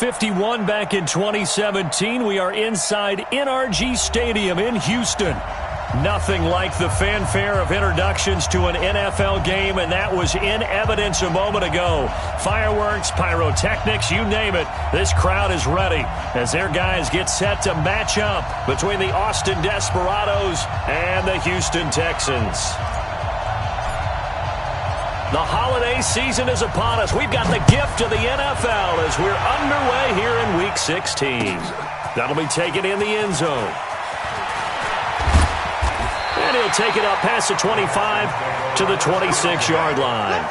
51 back in 2017. We are inside NRG Stadium in Houston. Nothing like the fanfare of introductions to an NFL game, and that was in evidence a moment ago. Fireworks, pyrotechnics, you name it. This crowd is ready as their guys get set to match up between the Austin Desperados and the Houston Texans. The holiday season is upon us. We've got the gift of the NFL as we're underway here in Week 16. That'll be taken in the end zone. And he'll take it up past the 25 to the 26-yard line.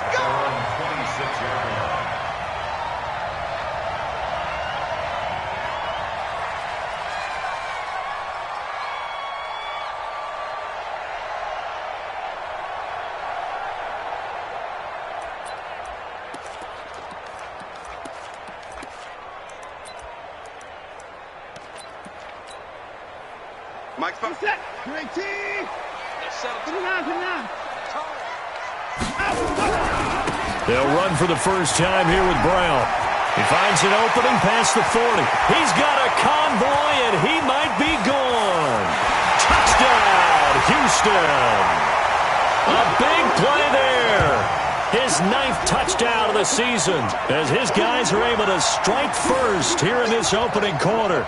Mike's back. Set. Great team. They'll run for the first time here with Brown. He finds an opening past the 40. He's got a convoy, and he might be gone. Touchdown, Houston. A big play there. His 9th touchdown of the season as his guys are able to strike first here in this opening quarter.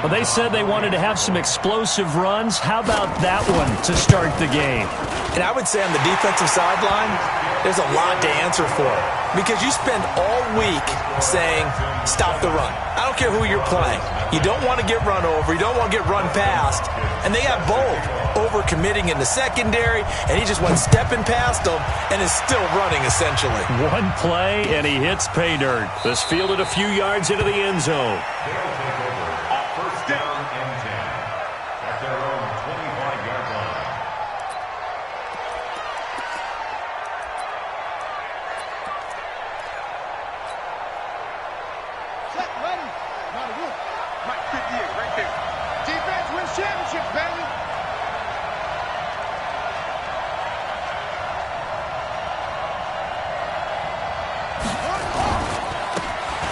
Well, they said they wanted to have some explosive runs. How about that one to start the game? And I would say on the defensive sideline, there's a lot to answer for. Because you spend all week saying, stop the run. I don't care who you're playing. You don't want to get run over. You don't want to get run past. And they got bold, over-committing in the secondary, and he just went stepping past them and is still running, essentially. One play, and he hits pay dirt. This fielded a few yards into the end zone.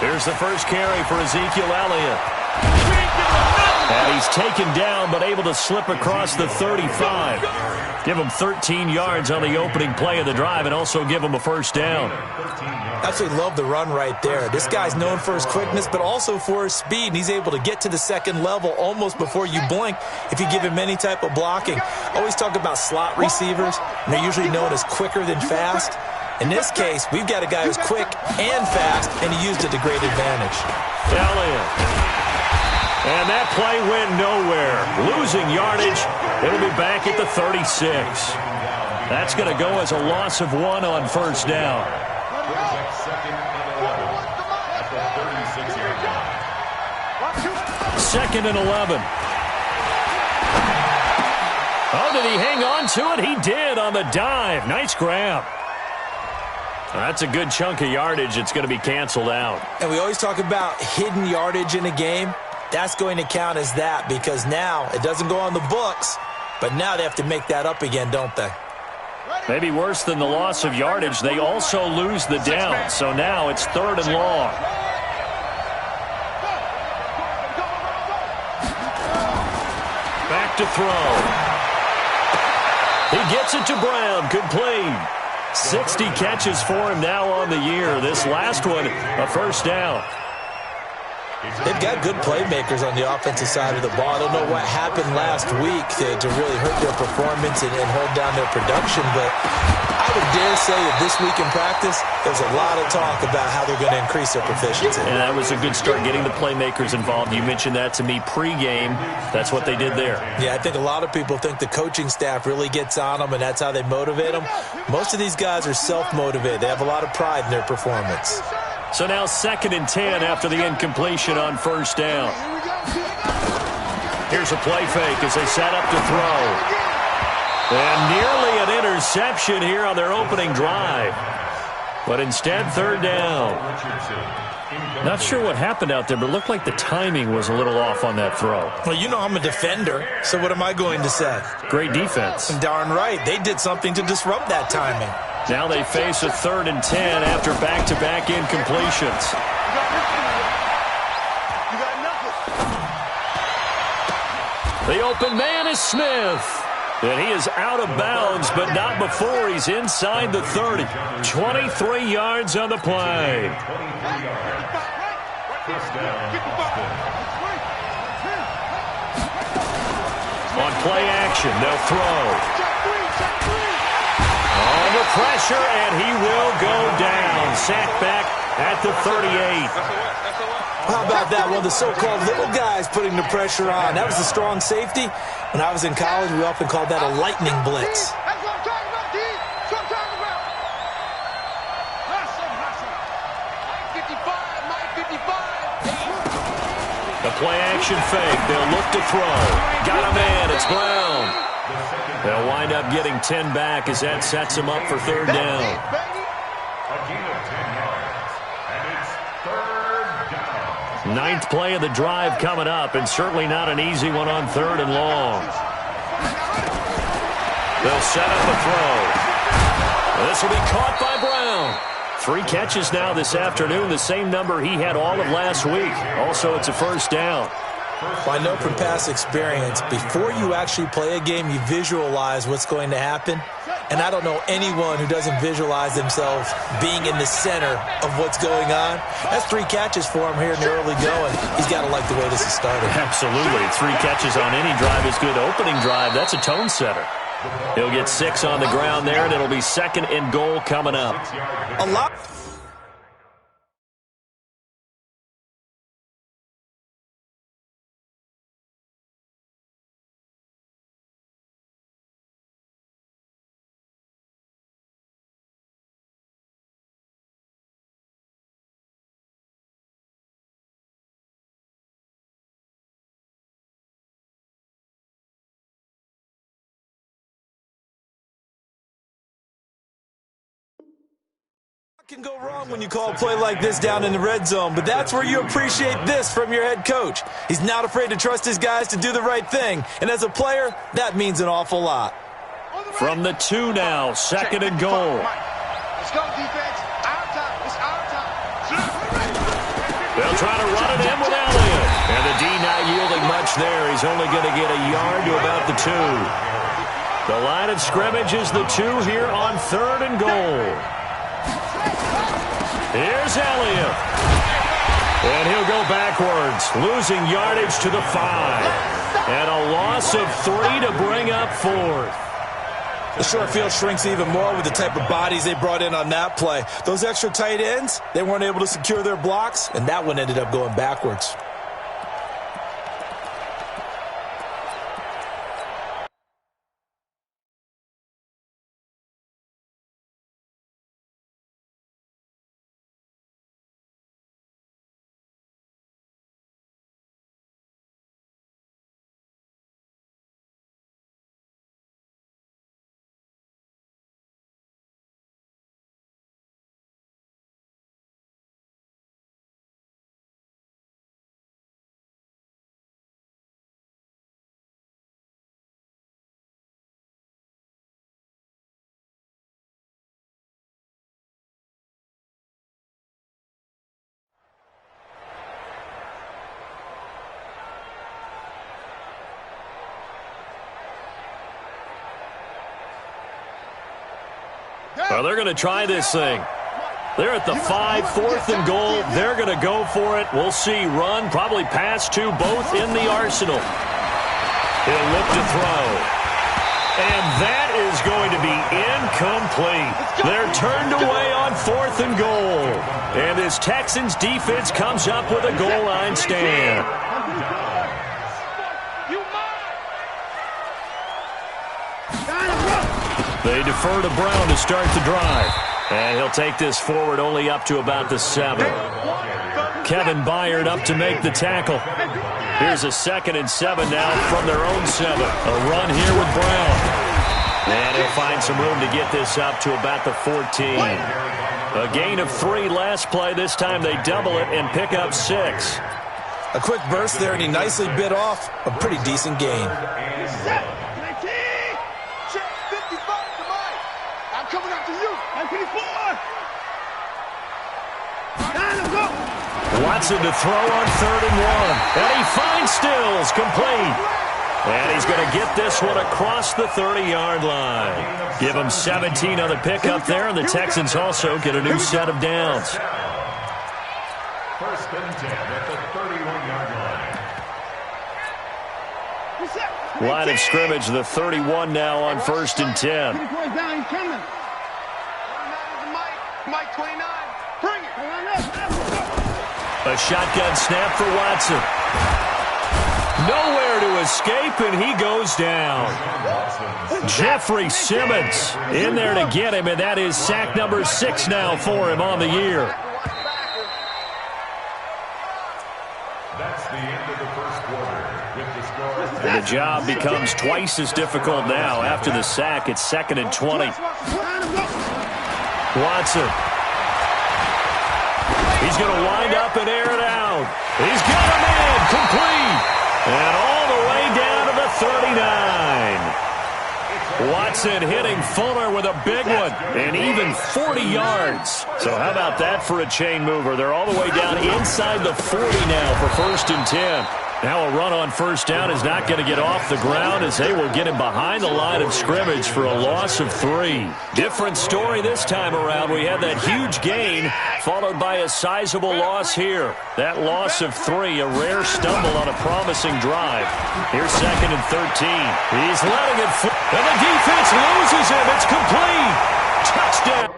Here's the first carry for Ezekiel Elliott. And he's taken down but able to slip across the 35. Give him 13 yards on the opening play of the drive and also give him a first down. Absolutely love the run right there. This guy's known for his quickness but also for his speed, and he's able to get to the second level almost before you blink if you give him any type of blocking. Always talk about slot receivers, and they're usually known as quicker than fast. In this case, we've got a guy who's quick and fast, and he used it to great advantage. Elliott. And that play went nowhere. Losing yardage. It'll be back at the 36. That's going to go as a loss of 1 on first down. Second and 11. Oh, did he hang on to it? He did on the dive. Nice grab. That's a good chunk of yardage. It's going to be canceled out. And we always talk about hidden yardage in a game. That's going to count as that because now it doesn't go on the books, but now they have to make that up again, don't they? Maybe worse than the loss of yardage, they also lose the down. So now it's 3rd and long. Back to throw. He gets it to Brown. Complete. 60 catches for him now on the year. This last one, a first down. They've got good playmakers on the offensive side of the ball. I don't know what happened last week to really hurt their performance and hold down their production, but I would dare say that this week in practice, there's a lot of talk about how they're going to increase their proficiency. And that was a good start, getting the playmakers involved. You mentioned that to me pregame. That's what they did there. Yeah, I think a lot of people think the coaching staff really gets on them, and that's how they motivate them. Most of these guys are self-motivated. They have a lot of pride in their performance. So now 2nd and 10 after the incompletion on first down. Here's a play fake as they set up to throw. And nearly an interception here on their opening drive. But instead, 3rd down. Not sure what happened out there, but it looked like the timing was a little off on that throw. Well, you know I'm a defender, so what am I going to say? Great defense. Darn right. They did something to disrupt that timing. Now they face a 3rd and 10 after back-to-back incompletions. The open man is Smith. And he is out of bounds, but not before he's inside the 30. 23 yards on the play. On play action, they'll throw. Under pressure, and he will go down. Sacked back at the 38. How about that? One of the so-called little guys putting the pressure on. That was a strong safety. When I was in college, we often called that a lightning blitz. That's what I'm talking about, D. That's what I'm talking about. The play action fake. They'll look to throw. Got a man. It's Brown. They'll wind up getting 10 back as that sets them up for 3rd down. Ninth play of the drive coming up, and certainly not an easy one on 3rd and long. They'll set up a throw. This will be caught by Brown. 3 catches now this afternoon, the same number he had all of last week. Also, it's a 1st down. Well, I know from past experience, before you actually play a game, you visualize what's going to happen. And I don't know anyone who doesn't visualize themselves being in the center of what's going on. That's 3 catches for him here in the early going. He's got to like the way this is started. Absolutely. 3 catches on any drive is good. Opening drive, that's a tone setter. He'll get 6 on the ground there, and it'll be 2nd and goal coming up. A lot. Can go wrong when you call a play like this down in the red zone, but that's where you appreciate this from your head coach. He's not afraid to trust his guys to do the right thing, and as a player, that means an awful lot. From the 2 now, 2nd and goal. Let's go, defense. Our time. It's our time. They'll try to run it in with Elliott. And the D not yielding much there. He's only going to get a yard to about the 2. The line of scrimmage is the 2 here on 3rd and goal. Here's Elliott. And he'll go backwards, losing yardage to the 5. And a loss of 3 to bring up 4th. The short field shrinks even more with the type of bodies they brought in on that play. Those extra tight ends, they weren't able to secure their blocks, and that one ended up going backwards. Well, they're going to try this thing. They're at the 5, 4th and goal. They're going to go for it. We'll see. Run, probably pass to both in the arsenal. He'll look to throw. And that is going to be incomplete. They're turned away on 4th and goal. And this Texans defense comes up with a goal line stand. They defer to Brown to start the drive. And he'll take this forward only up to about the 7. Kevin Byard up to make the tackle. Here's a 2nd and 7 now from their own 7. A run here with Brown. And he'll find some room to get this up to about the 14. A gain of 3 last play. This time they double it and pick up 6. A quick burst there, and he nicely bit off a pretty decent gain. I'm coming after you. Watson to throw on 3rd and 1. And he finds Stills, complete. And he's going to get this one across the 30-yard line. Give him 17 on the pickup there, and the Texans also get a new set of downs. 1st and 10 at the 31-yard line. Line of scrimmage, the 31 now on 1st and 10. Mike 29. Bring it. A shotgun snap for Watson. Nowhere to escape, and he goes down. Jeffrey Simmons in there to get him, and that is sack number 6 now for him on the year. That's the end of the first quarter. With the score, And the job becomes twice as difficult now. After the sack, it's 2nd and 20. Watson. He's going to wind up and air it out. He's got him in, complete. And all the way down to the 39. Watson hitting Fuller with a big one, and even 40 yards. So how about that for a chain mover? They're all the way down inside the 40 now for 1st and 10. Now a run on 1st down is not going to get off the ground as they will get him behind the line of scrimmage for a loss of 3. Different story this time around. We had that huge gain followed by a sizable loss here. That loss of 3, a rare stumble on a promising drive. Here's 2nd and 13. He's letting it fly, and the defense loses him. It's complete. Touchdown.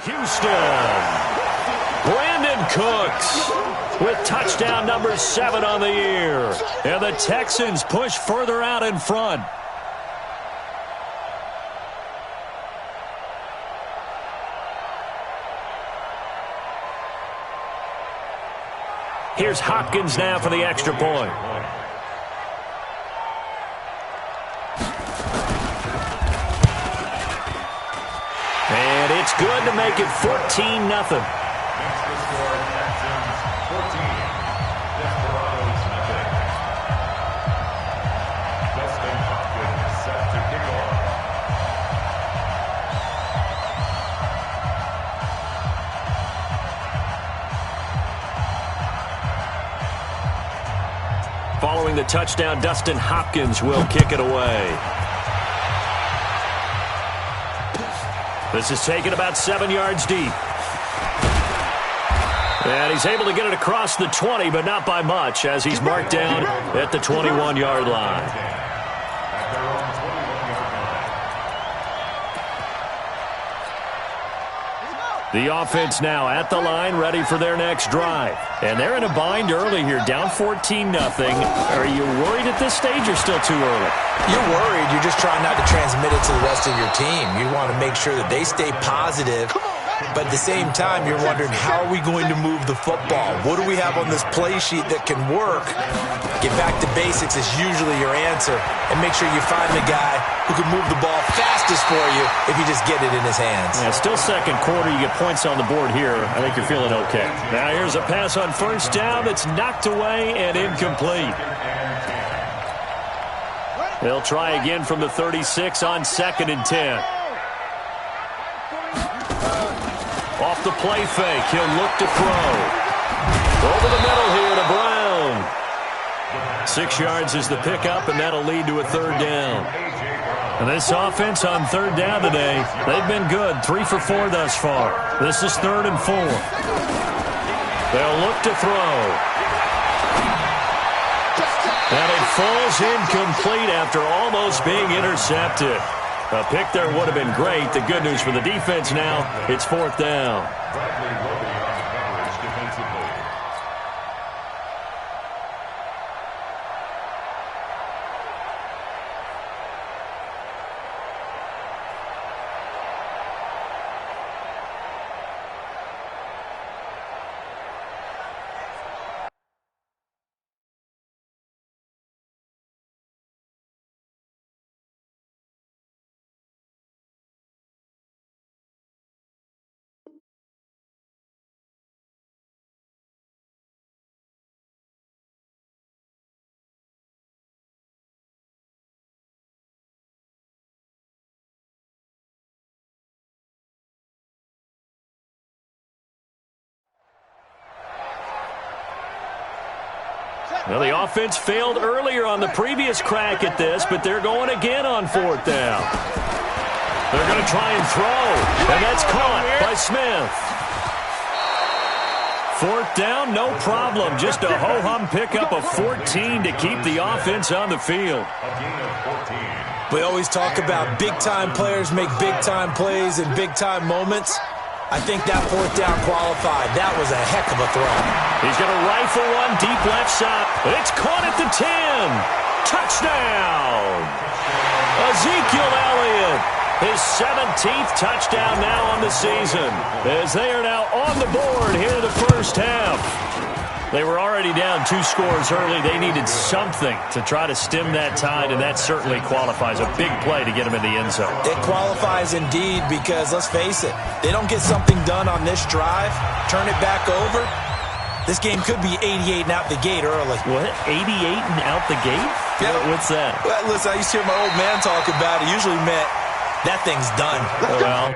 Houston. Brandon Cooks with touchdown number 7 on the year. And the Texans push further out in front. Here's Hopkins now for the extra point. And it's good to make it 14-0. Next to score, Texans 14. Desperados nothing. Dustin Hopkins set to kick off. Following the touchdown, Dustin Hopkins will kick it away. This is taken about 7 yards deep. And he's able to get it across the 20, but not by much, as he's marked down at the 21-yard line. The offense now at the line, ready for their next drive. And they're in a bind early here, down 14-0. Are you worried at this stage or still too early? You're worried. You're just trying not to transmit it to the rest of your team. You want to make sure that they stay positive. But at the same time, you're wondering, how are we going to move the football? What do we have on this play sheet that can work? Get back to basics is usually your answer. And make sure you find the guy who can move the ball fastest for you if you just get it in his hands. Yeah, still second quarter. You get points on the board here. I think you're feeling okay. Now here's a pass on 1st down that's knocked away and incomplete. They'll try again from the 36 on 2nd and 10. Off the play fake, he'll look to throw. Over the middle here to Brown. 6 yards is the pickup, and that'll lead to a 3rd down. And this offense on 3rd down today, they've been good. 3 for 4 thus far. This is 3rd and 4. They'll look to throw. And it falls incomplete after almost being intercepted. A pick there would have been great. The good news for the defense now, it's 4th down. Bradley Roby on the coverage defensively. Well, the offense failed earlier on the previous crack at this, but they're going again on 4th down. They're going to try and throw, and that's caught by Smith. 4th down, no problem. Just a ho-hum pickup of 14 to keep the offense on the field. We always talk about big-time players make big-time plays in big-time moments. I think that 4th down qualified. That was a heck of a throw. He's going to rifle one deep left side. It's caught at the 10. Touchdown! Ezekiel Elliott. His 17th touchdown now on the season, as they are now on the board here in the first half. They were already down 2 scores early. They needed something to try to stem that tide, and that certainly qualifies. A big play to get them in the end zone. It qualifies indeed because, let's face it, they don't get something done on this drive, turn it back over, this game could be 88 and out the gate early. What? 88 and out the gate? Yeah. What's that? Well, listen, I used to hear my old man talk about it. Usually meant that thing's done. Well,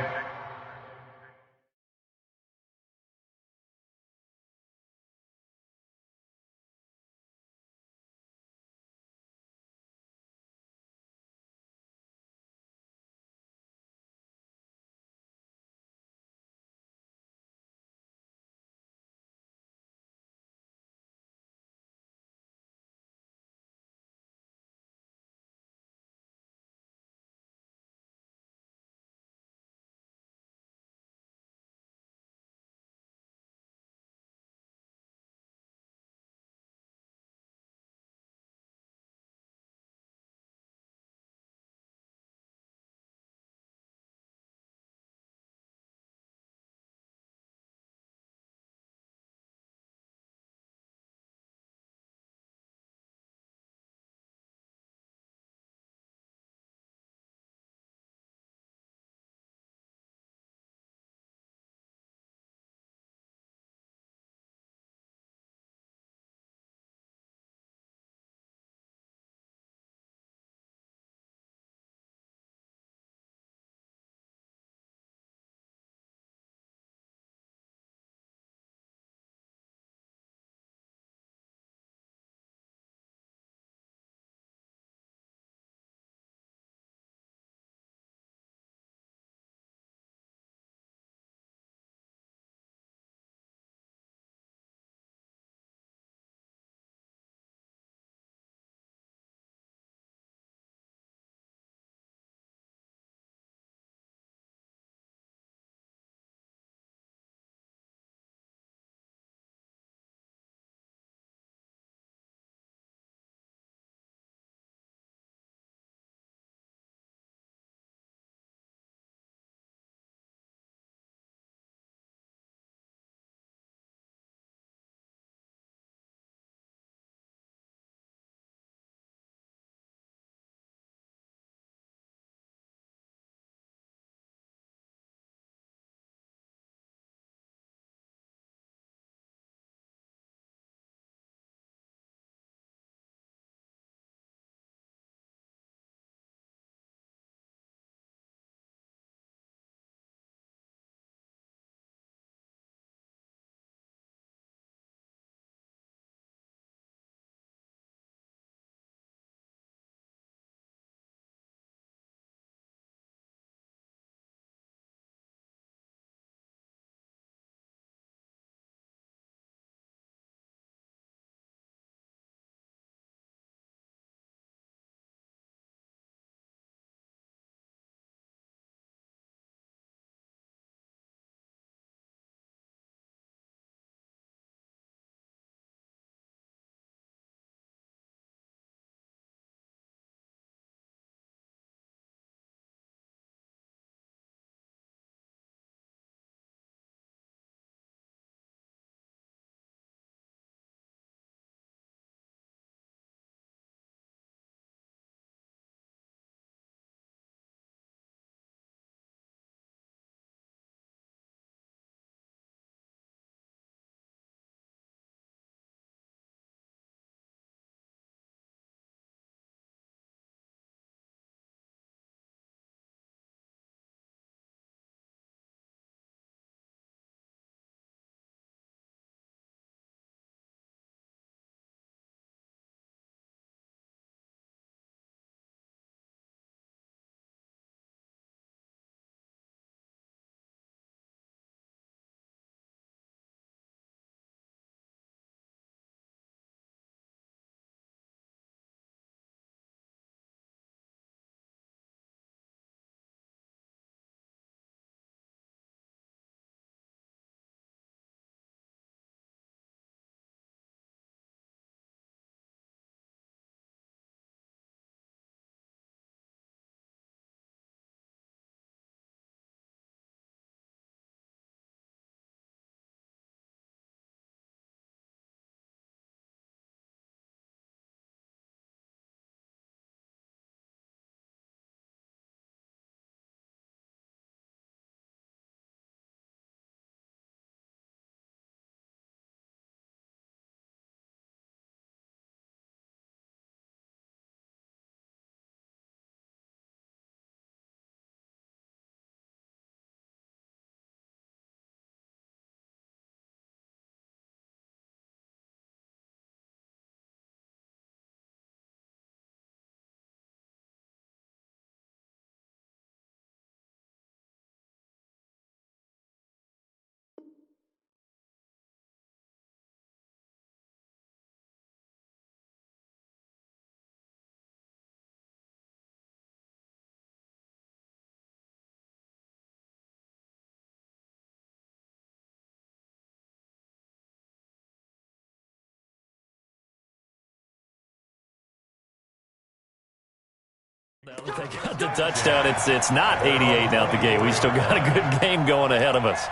They got the touchdown. It's not 88 out the gate. We still got a good game going ahead of us.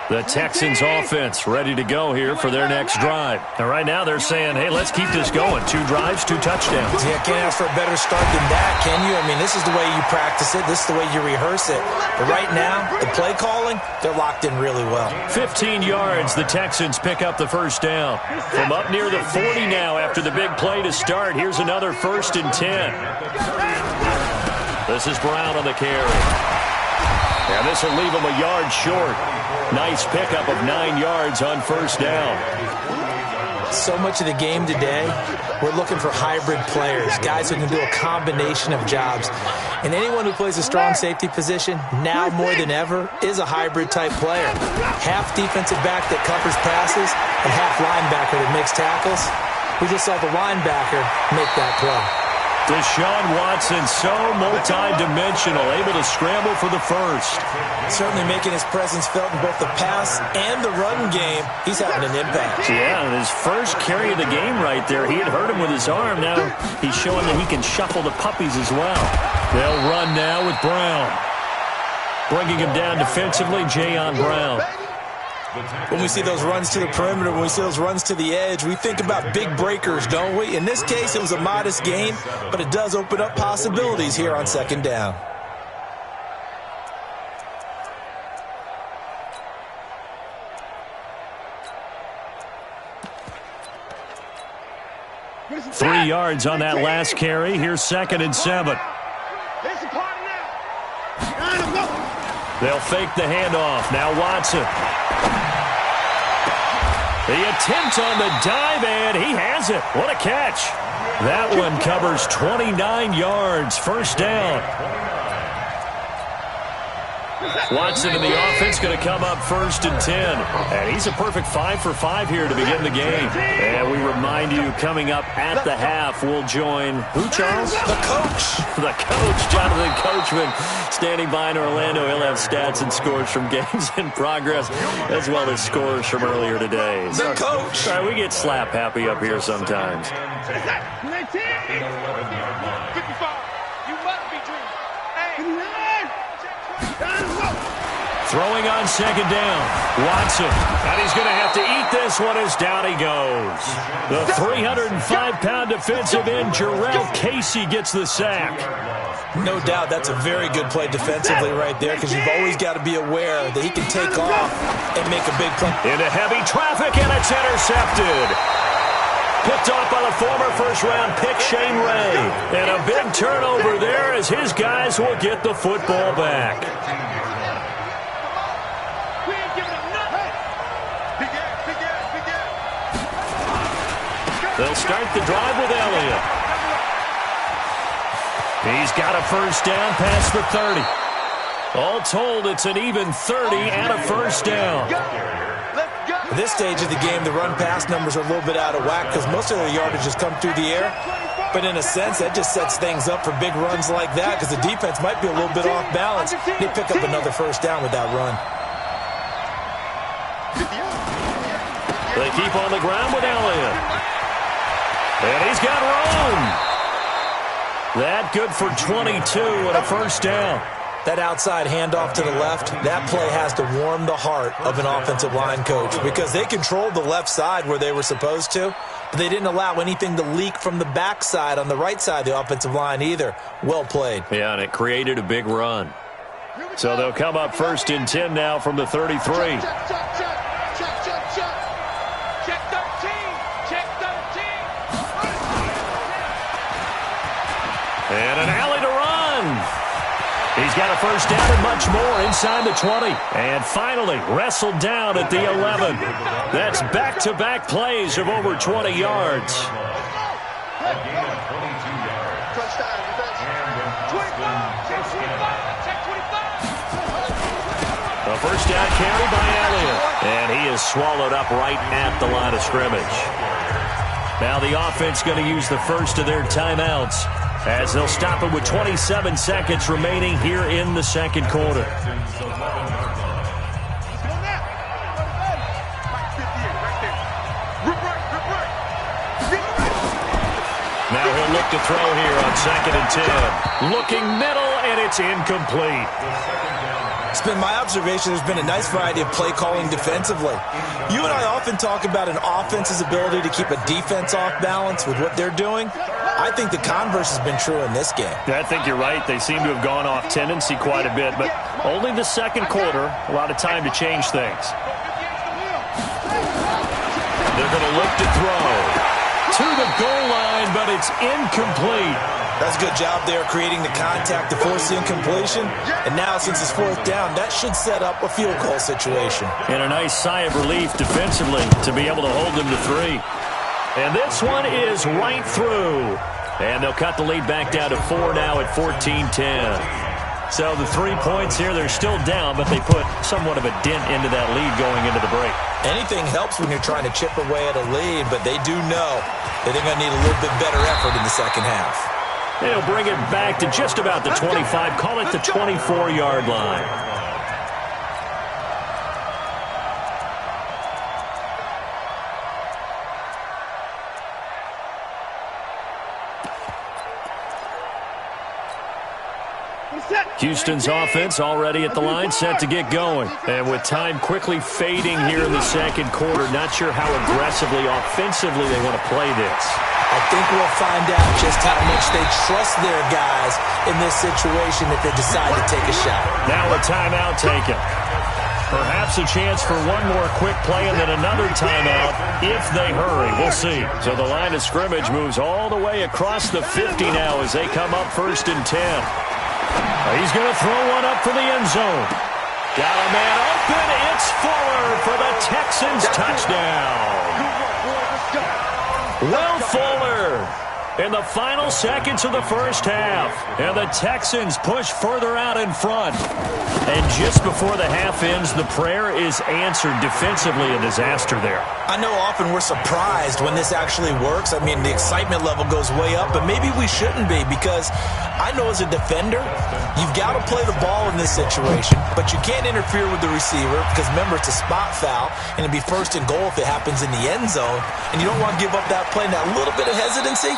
The Texans offense ready to go here for their next drive. And right now they're saying, hey, let's keep this going. 2 drives, 2 touchdowns. Yeah, can't ask for a better start than that, can you? I mean, this is the way you practice it. This is the way you rehearse it. But right now, the play calling, they're locked in really well. 15 yards, the Texans pick up the first down. From up near the 40 now after the big play to start. Here's another 1st and 10. This is Brown on the carry. And this will leave him a yard short. Nice pickup of 9 yards on first down. So much of the game today, we're looking for hybrid players, guys who can do a combination of jobs. And anyone who plays a strong safety position, now more than ever, is a hybrid-type player. Half defensive back that covers passes and half linebacker that makes tackles. We just saw the linebacker make that play. Deshaun Watson, so multi-dimensional, able to scramble for the first. Certainly making his presence felt in both the pass and the run game. He's having an impact. Yeah, and his first carry of the game right there, he had hurt him with his arm. Now he's showing that he can shuffle the puppies as well. They'll run now with Brown. Bringing him down defensively, Jayon Brown. When we see those runs to the perimeter, when we see those runs to the edge, we think about big breakers, don't we? In this case, it was a modest gain, but it does open up possibilities here on second down. Three yards on that last carry. Here's 2nd and 7. They'll fake the handoff. Now Watson. The attempt on the dive, and he has it. What a catch. That one covers 29 yards. First down. Watson in the offense going to come up 1st and 10. And he's a perfect 5 for 5 here to begin the game. And we remind you, coming up at the half, we'll join who, Charles? The coach. The coach, Jonathan Coachman, standing by in Orlando. He'll have stats and scores from games in progress, as well as scores from earlier today. The coach. All right, we get slap happy up here sometimes. 55. You must be dreaming. Throwing on 2nd down. Watson. And he's going to have to eat this one as down he goes. The 305-pound defensive end, Jarrell Casey, gets the sack. No doubt that's a very good play defensively right there, because you've always got to be aware that he can take off and make a big play. Into heavy traffic, and it's intercepted. Picked off by the former first-round pick, Shane Ray. And a big turnover there as his guys will get the football back. They'll start the drive with Elliott. He's got a first down past the 30. All told, it's an even 30 and a first down. At this stage of the game, the run-pass numbers are a little bit out of whack because most of their yardage has come through the air. But in a sense, that just sets things up for big runs like that because the defense might be a little bit off balance. They pick up another first down with that run. They keep on the ground with Elliott. And he's got room. That good for 22 and a first down. That outside handoff to the left, that play has to warm the heart of an offensive line coach because they controlled the left side where they were supposed to, but they didn't allow anything to leak from the backside on the right side of the offensive line either. Well played. Yeah, and it created a big run. So they'll come up 1st and 10 now from the 33. And an alley to run. He's got a first down and much more inside the 20. And finally wrestled down at the 11. That's back-to-back plays of over 20 yards. A first down carry by Elliott. And he is swallowed up right at the line of scrimmage. Now the offense going to use the first of their timeouts, as they'll stop it with 27 seconds remaining here in the second quarter. Now he'll look to throw here on 2nd and 10. Looking middle, and it's incomplete. It's been my observation there's been a nice variety of play calling defensively. You and I often talk about an offense's ability to keep a defense off balance with what they're doing. I think the converse has been true in this game. I think you're right. They seem to have gone off tendency quite a bit, but only the second quarter, a lot of time to change things. They're going to look to throw to the goal line, but it's incomplete. That's a good job there creating the contact to force the incompletion. And now, since it's 4th down, that should set up a field goal situation. And a nice sigh of relief defensively to be able to hold them to 3. And this one is right through. And they'll cut the lead back down to 4 now at 14-10. So the 3 points here, they're still down, but they put somewhat of a dent into that lead going into the break. Anything helps when you're trying to chip away at a lead, but they do know that they're going to need a little bit better effort in the second half. They'll bring it back to just about the 25, call it the 24-yard line. Houston's offense already at the line, set to get going. And with time quickly fading here in the second quarter, not sure how aggressively, offensively they want to play this. I think we'll find out just how much they trust their guys in this situation if they decide to take a shot. Now a timeout taken. Perhaps a chance for one more quick play and then another timeout if they hurry. We'll see. So the line of scrimmage moves all the way across the 50 now as they come up 1st and 10. He's going to throw one up for the end zone. Got a man open. It's Fuller for the Texans touchdown. Will Fuller in the final seconds of the first half. And the Texans push further out in front. And just before the half ends, the prayer is answered. Defensively, a disaster there. I know often we're surprised when this actually works. I mean, the excitement level goes way up, but maybe we shouldn't be, because I know as a defender, you've got to play the ball in this situation, but you can't interfere with the receiver because, remember, it's a spot foul, and it'd be 1st and goal if it happens in the end zone, and you don't want to give up that play. And that little bit of hesitancy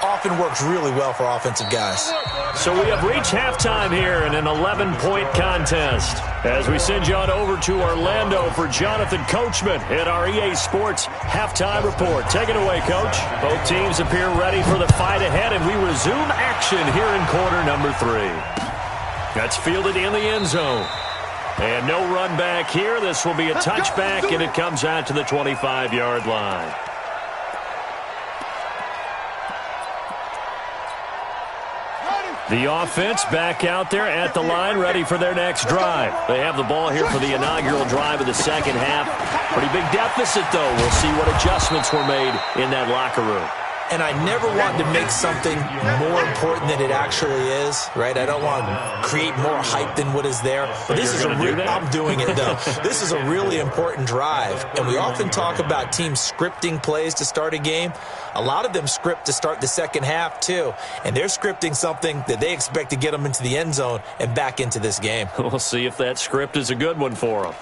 often works really well for offensive guys. So we have reached halftime here in an 11-point contest. As we send you on over to Orlando for Jonathan Coachman at our EA Sports Halftime Report. Take it away, Coach. Both teams appear ready for the fight ahead, and we resume action here in quarter number 3. That's fielded in the end zone. And no run back here. This will be a touchback, and it comes out to the 25-yard line. The offense back out there at the line, ready for their next drive. They have the ball here for the inaugural drive of the second half. Pretty big deficit, though. We'll see what adjustments were made in that locker room. And I never want to make something more important than it actually is, right? I don't want to create more hype than what is there. But this is I'm doing it, though. This is a really important drive. And we often talk about teams scripting plays to start a game. A lot of them script to start the second half, too. And they're scripting something that they expect to get them into the end zone and back into this game. We'll see if that script is a good one for them.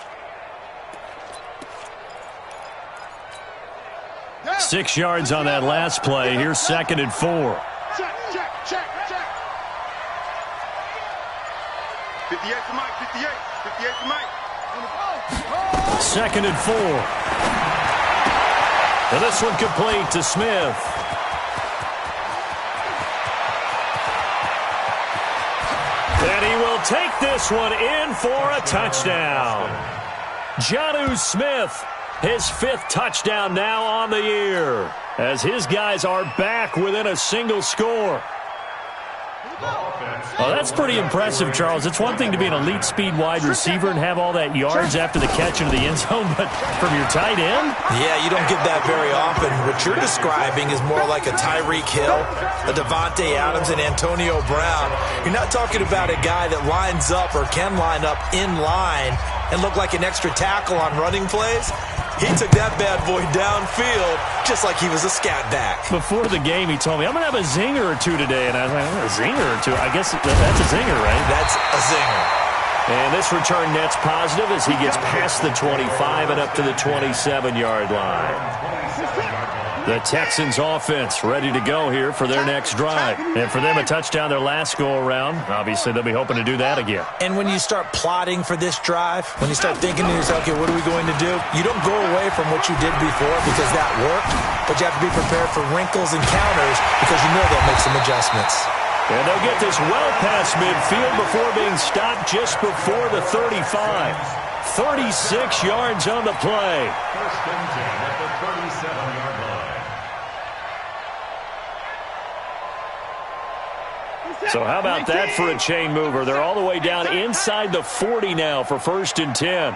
6 yards on that last play. Here's 2nd and 4. Check. 58 for Mike, 58. 58 for Mike. 2nd and 4. And this one complete to Smith. And he will take this one in for a touchdown. Jonnu Smith, his 5th touchdown now on the year, as his guys are back within a single score. Well, that's pretty impressive, Charles. It's one thing to be an elite speed wide receiver and have all that yards after the catch into the end zone, but from your tight end? Yeah, you don't get that very often. What you're describing is more like a Tyreek Hill, a Devontae Adams, and Antonio Brown. You're not talking about a guy that lines up or can line up in line and look like an extra tackle on running plays. He took that bad boy downfield just like he was a scat back. Before the game, he told me, I'm going to have a zinger or two today. And I was like, a zinger or two? I guess that's a zinger, right? That's a zinger. And this return net's positive as he gets past the 25 and up to the 27-yard line. The Texans offense ready to go here for their next drive. And for them, a touchdown their last go-around. Obviously, they'll be hoping to do that again. And when you start plotting for this drive, when you start thinking to yourself, okay, what are we going to do? You don't go away from what you did before because that worked, but you have to be prepared for wrinkles and counters because you know they'll make some adjustments. And they'll get this well past midfield before being stopped just before the 35. 36 yards on the play. First and 10 at the 37-yard line. So how about that for a chain mover? They're all the way down inside the 40 now for first and 10.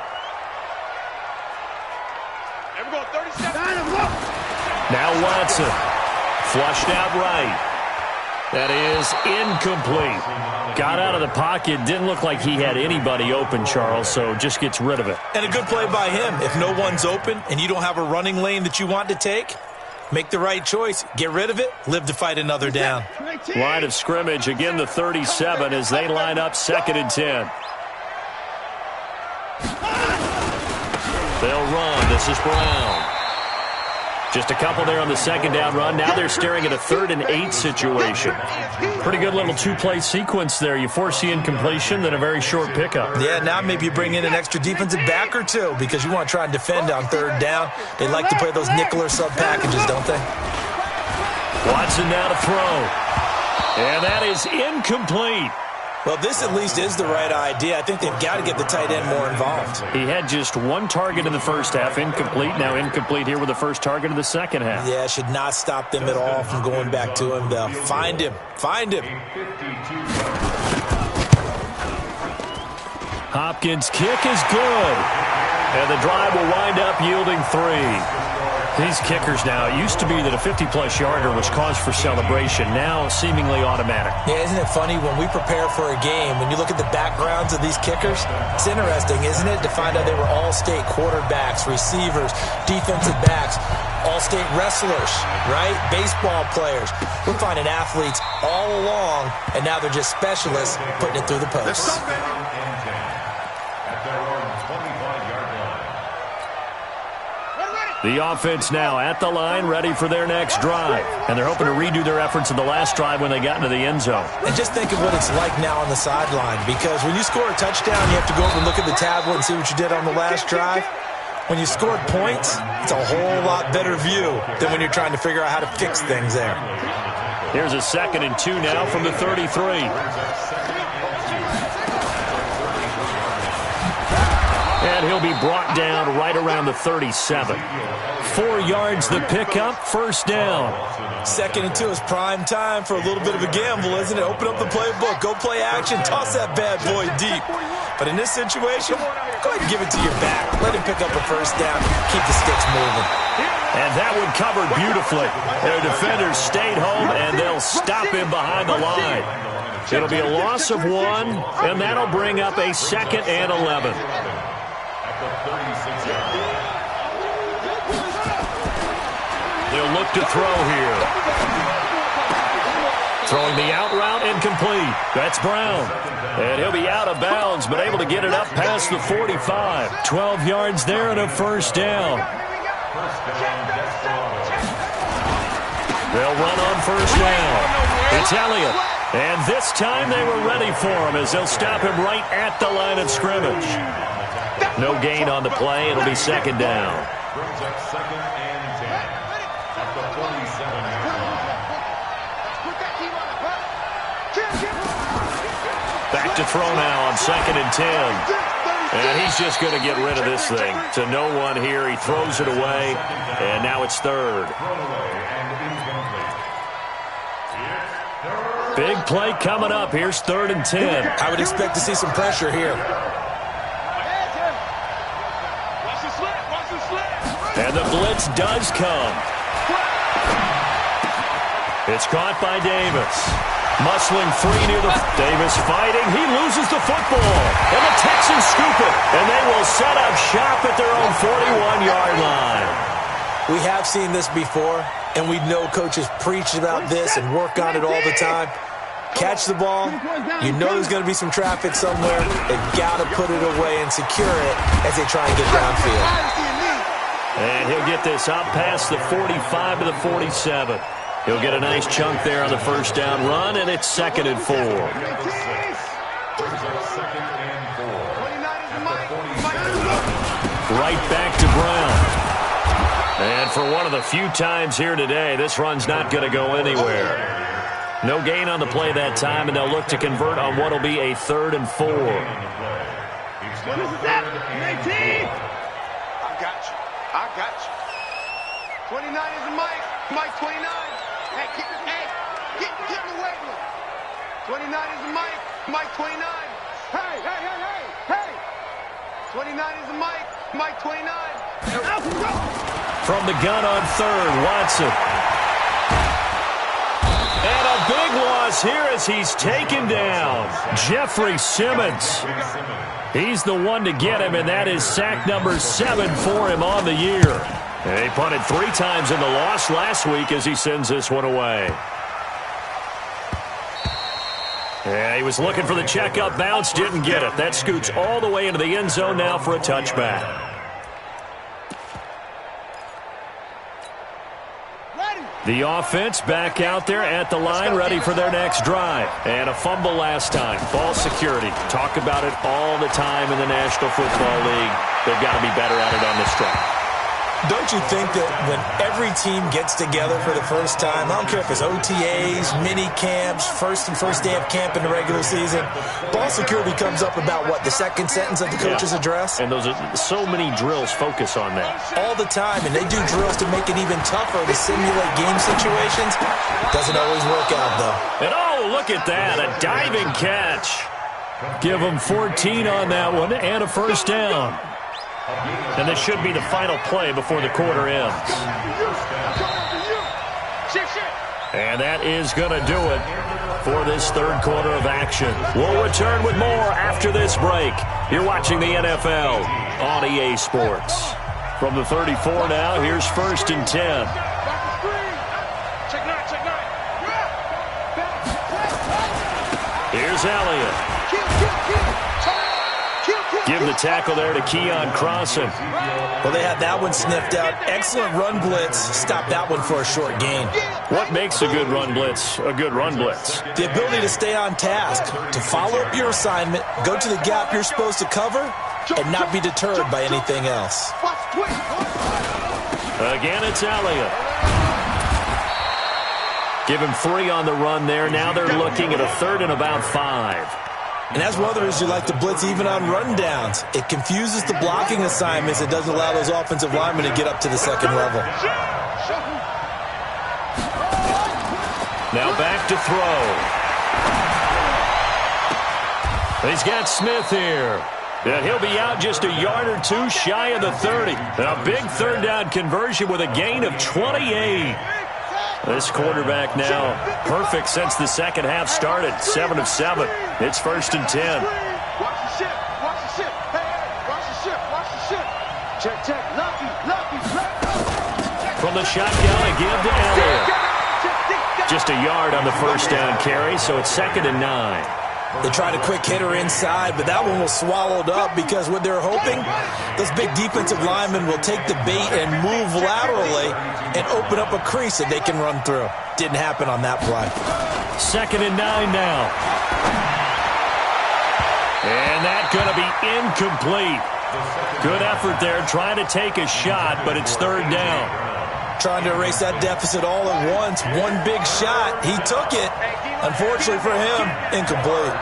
Now Watson. Flushed out right. That is incomplete. Got out of the pocket. Didn't look like he had anybody open, Charles, so just gets rid of it. And a good play by him. If no one's open and you don't have a running lane that you want to take, make the right choice. Get rid of it. Live to fight another down. Line of scrimmage, again the 37 as they line up second and 10. They'll run. This is Brown. Just a couple there on the second down run. Now they're staring at a 3rd and 8 situation. Pretty good little two-play sequence there. You force the incompletion, then a very short pickup. Yeah, now maybe you bring in an extra defensive back or two because you want to try and defend on 3rd down. They like to play those nickel or sub packages, don't they? Watson now to throw. And that is incomplete. Well, this at least is the right idea. I think they've got to get the tight end more involved. He had just one target in the first half, incomplete. Now incomplete here with the first target of the second half. Yeah, should not stop them at all from going back to him. They'll find him. Find him. Hopkins' kick is good. And the drive will wind up yielding 3. These kickers now, it used to be that a 50-plus yarder was cause for celebration. Now seemingly automatic. Yeah, isn't it funny when we prepare for a game, when you look at the backgrounds of these kickers, it's interesting, isn't it, to find out they were all-state quarterbacks, receivers, defensive backs, all-state wrestlers, right? Baseball players. We're finding athletes all along, and now they're just specialists putting it through the posts. The offense now at the line, ready for their next drive. And they're hoping to redo their efforts in the last drive when they got into the end zone. And just think of what it's like now on the sideline, because when you score a touchdown, you have to go over and look at the tablet and see what you did on the last drive. When you scored points, it's a whole lot better view than when you're trying to figure out how to fix things there. Here's a 2nd and 2 now from the 33. And he'll be brought down right around the 37. 4 yards the pickup, first down. 2nd and 2 is prime time for a little bit of a gamble, isn't it? Open up the playbook, go play action, toss that bad boy deep. But in this situation, go ahead and give it to your back. Let him pick up a first down, keep the sticks moving. And that one covered beautifully. Their defenders stayed home, and they'll stop him behind the line. It'll be a loss of 1, and that'll bring up a 2nd and 11. They'll look to throw here. Throwing the out route, incomplete. That's Brown. And he'll be out of bounds, but able to get it up past the 45. 12 yards there and a first down. They'll run on first down. It's Elliott. And this time they were ready for him as they'll stop him right at the line of scrimmage. No gain on the play. It'll be 2nd down. Brings up 2nd and 10 at the 47-yard line. Back to throw now on 2nd and 10. And he's just going to get rid of this thing. To no one here. He throws it away. And now it's 3rd. Big play coming up. Here's 3rd and 10. I would expect to see some pressure here. And the blitz does come. It's caught by Davis. Muscling 3 near the... Davis fighting. He loses the football. And the Texans scoop it. And they will set up shop at their own 41-yard line. We have seen this before, and we know coaches preach about this and work on it all the time. Catch the ball. You know there's going to be some traffic somewhere. They've got to put it away and secure it as they try and get downfield. And he'll get this up past the 45 to the 47. He'll get a nice chunk there on the first down run, and it's 2nd and 4. Right back to Brown. And for one of the few times here today, this run's not going to go anywhere. No gain on the play that time, and they'll look to convert on what will be a 3rd and 4. What is that? 19! I got you. 29 is the Mike. Mike 29. Hey, get in the weight room. 29 is the Mike. Mike 29. Hey. 29 is the Mike. Mike 29. From the gun on 3rd, Watson. And a big loss here as he's taken down. Jeffrey Simmons. He's the one to get him, and that is sack number 7 for him on the year. And he punted 3 times in the loss last week as he sends this one away. Yeah, he was looking for the checkup bounce, didn't get it. That scoots all the way into the end zone now for a touchback. The offense back out there at the line, ready for their next drive. And a fumble last time. Ball security. Talk about it all the time in the National Football League. They've got to be better at it on this drive. Don't you think that when every team gets together for the first time, I don't care if it's OTAs, mini camps, first day of camp in the regular season, ball security comes up about what, the second sentence of the coach's address? And those are so many drills focus on that. All the time, and they do drills to make it even tougher to simulate game situations. Doesn't always work out, though. And oh, look at that, a diving catch. Give them 14 on that one and a first down. And this should be the final play before the quarter ends. And that is going to do it for this 3rd quarter of action. We'll return with more after this break. You're watching the NFL on EA Sports. From the 34 now, here's 1st and 10. Here's Elliott. Give the tackle there to Keon Crossan. Well, they had that one sniffed out. Excellent run blitz. Stop that one for a short gain. What makes a good run blitz a good run blitz? The ability to stay on task, to follow up your assignment, go to the gap you're supposed to cover, and not be deterred by anything else. Again, it's Elliott. Give him 3 on the run there. Now they're looking at a 3rd and about 5. And as one of the reasons you like to blitz even on rundowns, it confuses the blocking assignments. It doesn't allow those offensive linemen to get up to the 2nd level. Now back to throw. He's got Smith here. And he'll be out just a yard or 2 shy of the 30. A big 3rd down conversion with a gain of 28. This quarterback now perfect since the second half started. 7 of 7. It's 1st and 10. Watch the ship. Watch the ship. Hey, watch the ship. Watch the ship. Check. Lucky. From the shotgun again to Elliott. Just a yard on the first down carry, so it's 2nd and 9. They tried a quick hitter inside, but that one was swallowed up because what they're hoping, those big defensive linemen will take the bait and move laterally and open up a crease that they can run through. Didn't happen on that play. 2nd and 9 now. And that's going to be incomplete. Good effort there trying to take a shot, but it's 3rd down. Trying to erase that deficit all at once. One big shot. He took it. Unfortunately for him, incomplete.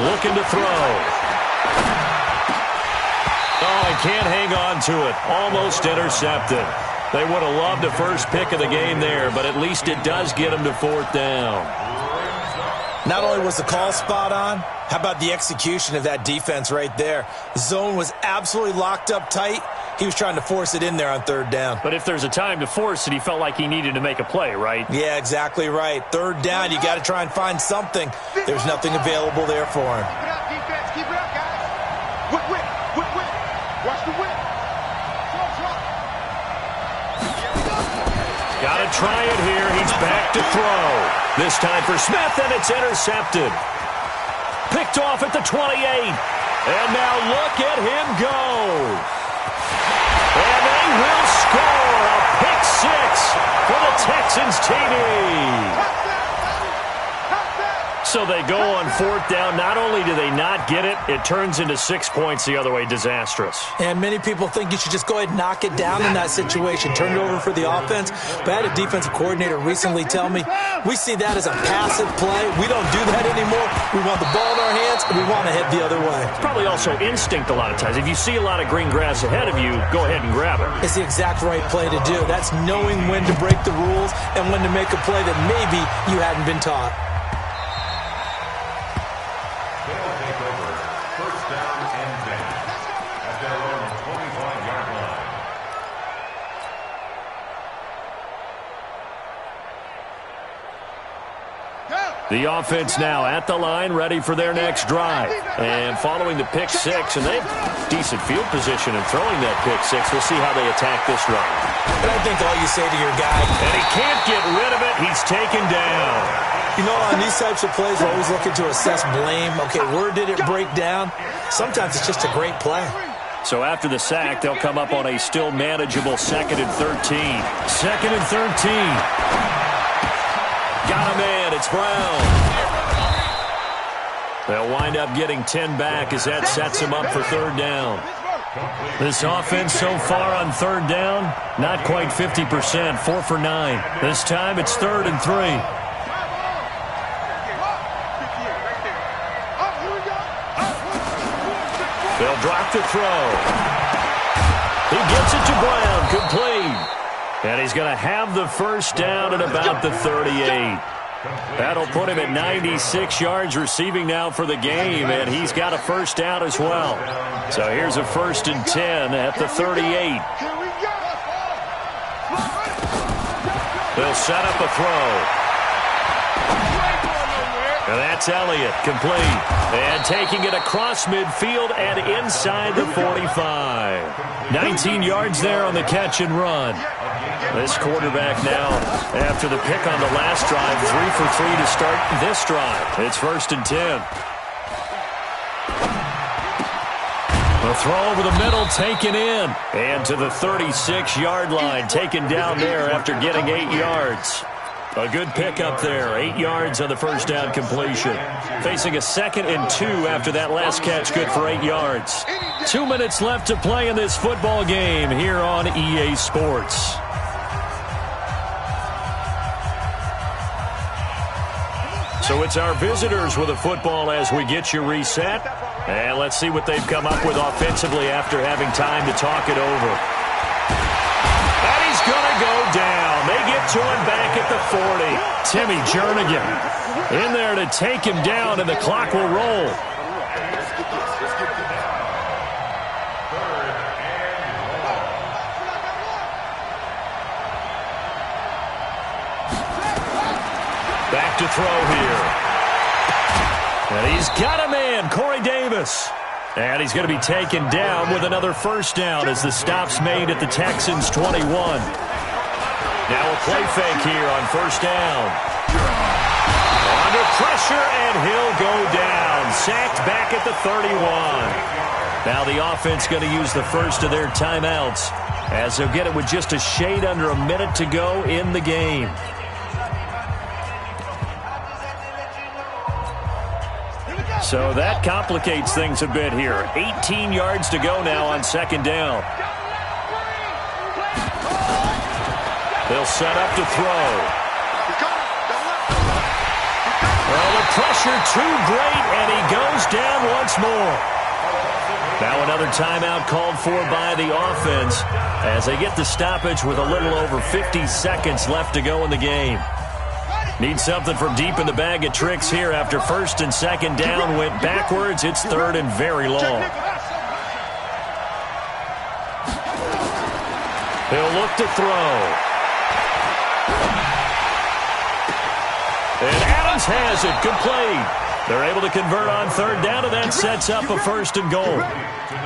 Looking to throw. Oh, he can't hang on to it. Almost intercepted. They would have loved the first pick of the game there, but at least it does get him to 4th down. Not only was the call spot on, how about the execution of that defense right there? The zone was absolutely locked up tight. He was trying to force it in there on 3rd down. But if there's a time to force it, he felt like he needed to make a play, right? Yeah, exactly right. 3rd down, you got to try and find something. There's nothing available there for him. Keep it up, defense. Keep it up, guys. Whip. Watch the whip. Got to try it here. He's back to throw. This time for Smith, and it's intercepted. Picked off at the 28. And now look at him go. And they will score a pick six for the Texans TD. So they go on fourth down. Not only do they not get it, it turns into 6 points the other way. Disastrous. And many people think you should just go ahead and knock it down in that situation. Turn it over for the offense. But I had a defensive coordinator recently tell me, we see that as a passive play. We don't do that anymore. We want the ball in our hands, and we want to head the other way. It's probably also instinct a lot of times. If you see a lot of green grass ahead of you, go ahead and grab it. It's the exact right play to do. That's knowing when to break the rules and when to make a play that maybe you hadn't been taught. The offense now at the line, ready for their next drive. And following the pick six, and they have decent field position in throwing that pick six. We'll see how they attack this drive. And I think all you say to your guy, and he can't get rid of it. He's taken down. You know, on these types of plays, we're always looking to assess blame. Okay, where did it break down? Sometimes it's just a great play. So after the sack, they'll come up on a still manageable 2nd and 13. 2nd and 13. Got a man. It's Brown. They'll wind up getting 10 back as that sets him up for third down. This offense so far on third down, not quite 50%, 4 for 9. This time it's 3rd and 3. They'll drop the throw. He gets it to Brown, complete. And he's going to have the first down at about the 38. That'll put him at 96 yards receiving now for the game, and he's got a first down as well. So here's a 1st and 10 at the 38. They'll set up a throw. And that's Elliott, complete. And taking it across midfield and inside the 45. 19 yards there on the catch and run. This quarterback now, after the pick on the last drive, 3 for 3 to start this drive. It's 1st and 10. A throw over the middle, taken in. And to the 36-yard line, taken down there after getting 8 yards. A good pick up there, 8 yards on the first down completion. Facing a 2nd and 2 after that last catch, good for 8 yards. 2 minutes left to play in this football game here on EA Sports. So it's our visitors with a football as we get you reset. And let's see what they've come up with offensively after having time to talk it over. And he's going to go down. They get to him back at the 40. Timmy Jernigan in there to take him down, and the clock will roll. Back to throw here. And he's got a man, Corey Davis. And he's going to be taken down with another first down as the stop's made at the Texans' 21. Now a play fake here on first down. Under pressure, and he'll go down. Sacked back at the 31. Now the offense going to use the first of their timeouts as they'll get it with just a shade under a minute to go in the game. So that complicates things a bit here. 18 yards to go now on second down. They'll set up to throw. Well, the pressure too great, and he goes down once more. Now another timeout called for by the offense as they get the stoppage with a little over 50 seconds left to go in the game. Need something from deep in the bag of tricks here after first and second down went backwards. It's third and very long. He'll look to throw. And Adams has it, complete. They're able to convert on third down, and that sets up a 1st and goal.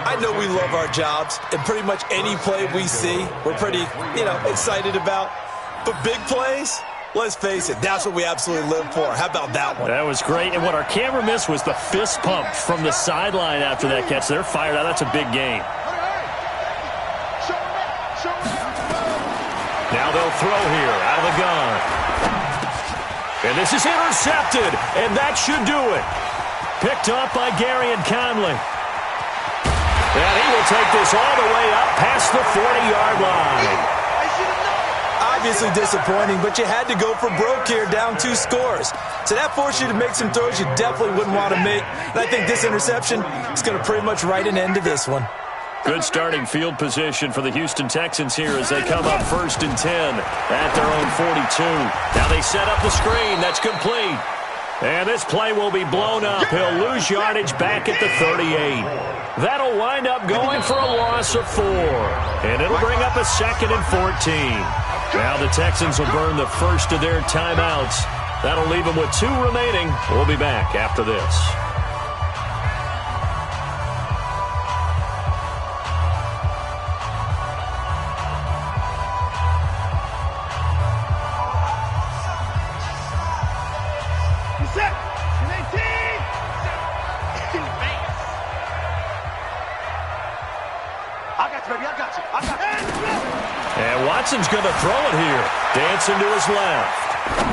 I know we love our jobs, and pretty much any play we see, we're pretty, excited about. But big plays, Let's face it, that's what we absolutely live for. How about that one? That was great. And what our camera missed was the fist pump from the sideline after that catch. They're fired out. That's a big gain. Now they'll throw here out of the gun. And this is intercepted. And that should do it. Picked up by Gary and Conley. And he will take this all the way up past the 40-yard line. Obviously disappointing, but you had to go for broke here, down 2 scores. So that forced you to make some throws you definitely wouldn't want to make. And I think this interception is going to pretty much write an end to this one. Good starting field position for the Houston Texans here as they come up 1st and 10 at their own 42. Now they set up the screen. That's complete. And this play will be blown up. He'll lose yardage back at the 38. That'll wind up going for a loss of 4. And it'll bring up a 2nd and 14. Now the Texans will burn the first of their timeouts. That'll leave them with 2 remaining. We'll be back after this. And Watson's going to throw it here. Dancing to his left.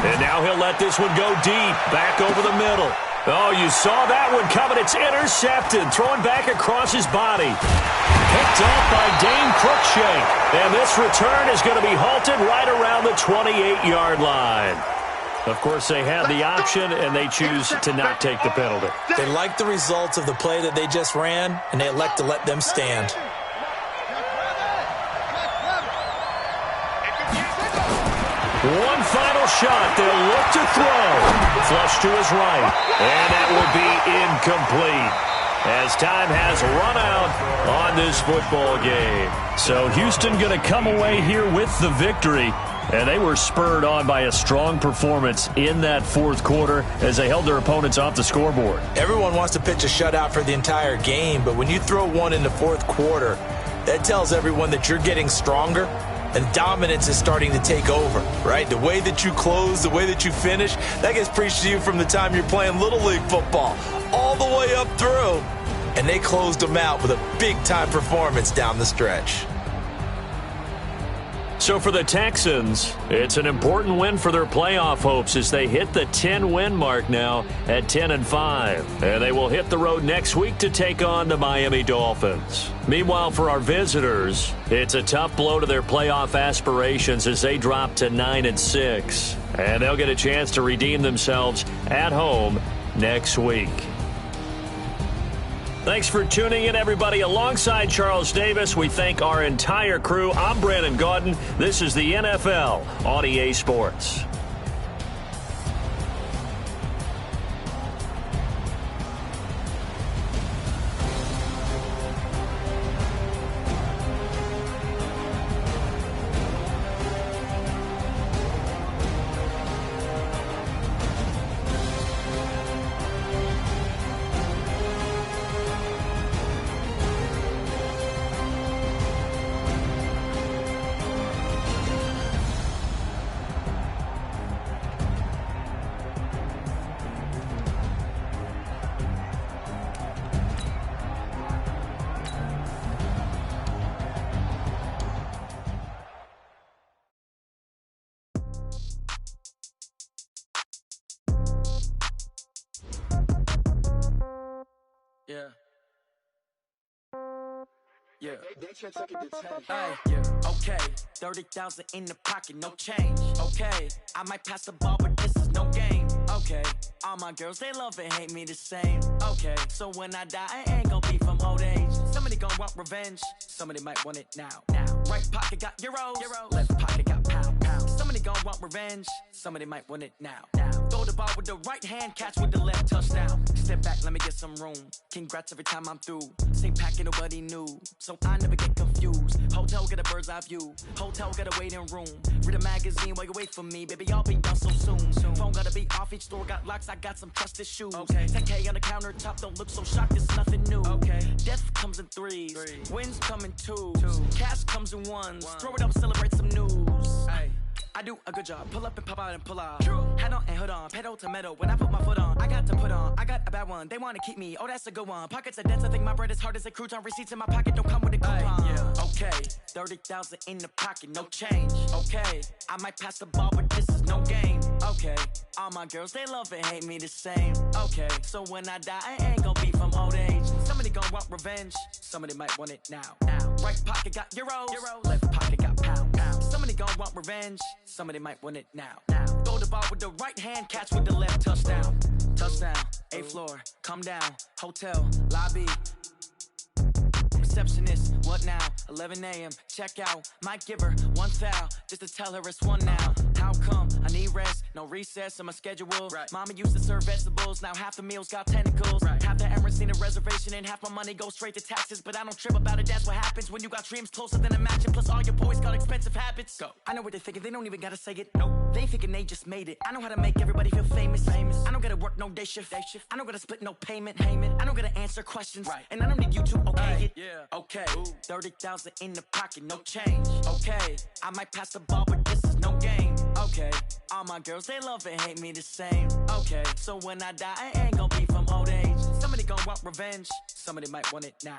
And now he'll let this one go deep. Back over the middle. Oh, you saw that one coming. It's intercepted. Throwing back across his body. Picked up by Dane Cruikshank. And this return is going to be halted right around the 28-yard line. Of course, they have the option, and they choose to not take the penalty. They like the results of the play that they just ran, and they elect to let them stand. One final shot. They'll look to throw. Flush to his right. And that will be incomplete as time has run out on this football game. So Houston going to come away here with the victory. And they were spurred on by a strong performance in that 4th quarter as they held their opponents off the scoreboard. Everyone wants to pitch a shutout for the entire game, but when you throw one in the 4th quarter, that tells everyone that you're getting stronger. And dominance is starting to take over, right? The way that you close, the way that you finish, that gets preached to you from the time you're playing Little League football all the way up through. And they closed them out with a big-time performance down the stretch. So for the Texans, it's an important win for their playoff hopes as they hit the 10-win mark now at 10-5. And they will hit the road next week to take on the Miami Dolphins. Meanwhile, for our visitors, it's a tough blow to their playoff aspirations as they drop to 9-6. And they'll get a chance to redeem themselves at home next week. Thanks for tuning in, everybody. Alongside Charles Davis, we thank our entire crew. I'm Brandon Gaudin. This is the NFL on EA Sports. Yeah. Yeah. Okay. 30,000 in the pocket, no change. Okay. I might pass the ball, but this is no game. Okay. All my girls, they love and hate me the same. Okay. So when I die, I ain't gonna be from old age. Somebody gonna want revenge. Somebody might want it now. Right pocket got euros. Left pocket got pound. Somebody gonna want revenge. Somebody might want it now. Throw the ball with the right hand, catch with the left, touchdown. Step back, let me get some room. Congrats every time I'm through. Same packet, nobody knew. So I never get confused. Hotel got a bird's eye view. Hotel got a waiting room. Read a magazine while you wait for me. Baby, I'll be done so soon. Phone gotta be off, each store got locks. I got some trusted shoes. Okay. 10K on the countertop, don't look so shocked, it's nothing new. Okay. Death comes in threes. Wins come in twos. Cash comes in ones. Throw it up, celebrate some news. Ay. I do a good job. Pull up and pop out and pull out. Head on and hood on, pedal to metal. When I put my foot on, I got to put on. I got a bad one. They want to keep me. Oh, that's a good one. Pockets are dense. I think my bread is hard as a crouton. Receipts in my pocket don't come with a coupon. Yeah. Okay, 30,000 in the pocket, no change. Okay, I might pass the ball, but this is no game. Okay, all my girls they love and hate me the same. Okay, so when I die, I ain't gonna be from old age. Somebody gon' want revenge. Somebody might want it now. Right pocket got euros. Left pocket got pounds. Somebody gon' want revenge. Somebody might want it now. Throw the ball with the right hand, catch with the left. Touchdown. Touchdown. 8th floor. Come down. Hotel. Lobby. Receptionist, what now? 11 a.m. Check out. Might give her one foul just to tell her it's one now. How come? I need rest, no recess in my schedule. Right. Mama used to serve vegetables, now half the meals got tentacles. Right. Half the Emirates need a reservation and half my money goes straight to taxes. But I don't trip about it, that's what happens when you got dreams closer than a matching. Plus all your boys got expensive habits. Go. I know what they're thinking, they don't even gotta say it. Nope. They thinking they just made it. I know how to make everybody feel famous. I don't gotta work no day shift. I don't gotta split no payment. I don't gotta answer questions. Right. And I don't need you to okay it. Yeah. Okay, 30,000 in the pocket, no change. Okay, I might pass the ball, but this is no game. Okay, all my girls, they love and hate me the same. Okay, so when I die, I ain't gonna be from old age. Somebody gon' want revenge. Somebody might want it now.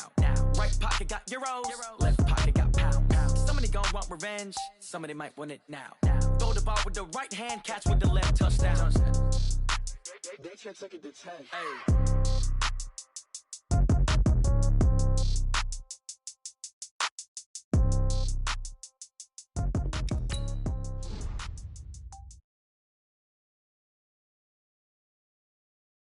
Right pocket got euros. Left pocket got pounds. Somebody gon' want revenge. Somebody might want it now. Throw the ball with the right hand, catch with the left. Touchdown. They can't take it to 10. Hey.